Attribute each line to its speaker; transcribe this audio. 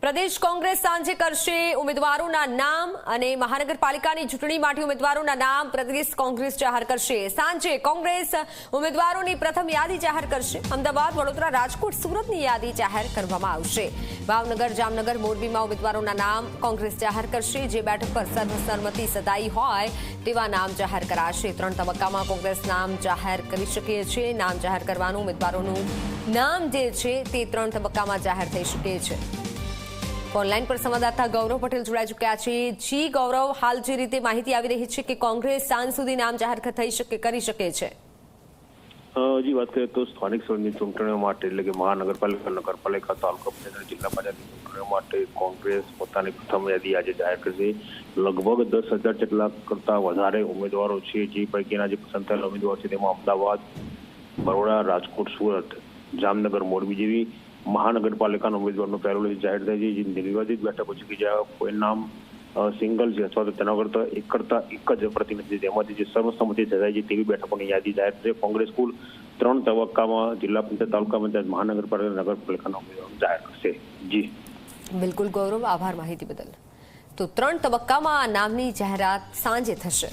Speaker 1: પ્રદેશ કોંગ્રેસ સાંજે કરશે ઉમેદવારોના નામ અને મહાનગરપાલિકાની ચૂંટણી માટે ઉમેદવારોના નામ પ્રદેશ કોંગ્રેસ જાહેર કરશે। સાંજે કોંગ્રેસ ઉમેદવારોની પ્રથમ યાદી જાહેર કરશે। અમદાવાદ, વડોદરા, રાજકોટ, સુરતની યાદી જાહેર કરવામાં આવશે। ભાવનગર, જામનગર, મોરબીમાં ઉમેદવારોના નામ કોંગ્રેસ જાહેર કરશે। જે બેઠક પર સર્વસંમતિ સદાઈ હોય તેવા નામ જાહેર કરાશે। 3 તબક્કામાં કોંગ્રેસ નામ જાહેર કરી શકે છે। નામ જાહેર કરવાનું ઉમેદવારોનું નામ જે છે તે 3 તબક્કામાં જાહેર થઈ શકે છે। ઓનલાઈન પર સંવાદદાતા ગૌરવ પટેલ જોડાઈ ચૂક્યા છે। જી ગૌરવ, હાલ જે રીતે માહિતી આવી રહી છે કે કોંગ્રેસ સાંજ સુધી નામ જાહેર કરી શકે છે।
Speaker 2: જી, વાત કરીએ તો સ્થાનિક સ્વરાજની ચૂંટણીઓ માટે એટલે કે મહાનગરપાલિકા, નગરપાલિકા, તાલુકા પંચાયત, જિલ્લા પંચાયતની ચૂંટણીઓ માટે કોંગ્રેસ પોતાની પ્રથમ યાદી આજે જાહેર કરશે। લગભગ 10,000 જેટલા કરતા વધારે ઉમેદવારો છે। જે પૈકીના જે પસંદ થયેલા ઉમેદવારો છે તેમાં અમદાવાદ, બરોડા, રાજકોટ, સુરત, જામનગર, મોરબી જેવી મહાનગરપાલિકાના ઉમેદવારનો પહેલો લિસ્ટ જાહેર થાય છે। જે નિર્વાચિત બેઠકો છે કે જ્યાં કોઈ નામ સિંગલ છે અથવા તો તેના કરતા એક જ પ્રતિનિધિ તેમાંથી જે સર્વસંમતિ થાય છે તેવી બેઠકોની યાદી જાહેર થશે। કોંગ્રેસ કુલ 3 તબક્કામાં જિલ્લા પંચાયત, તાલુકા પંચાયત, મહાનગરપાલિકા, નગરપાલિકાના ઉમેદવારો જાહેર કરશે। જી
Speaker 1: બિલકુલ ગૌરવ, આભાર માહિતી બદલ। તો 3 તબક્કામાં આ નામની જાહેરાત સાંજે થશે।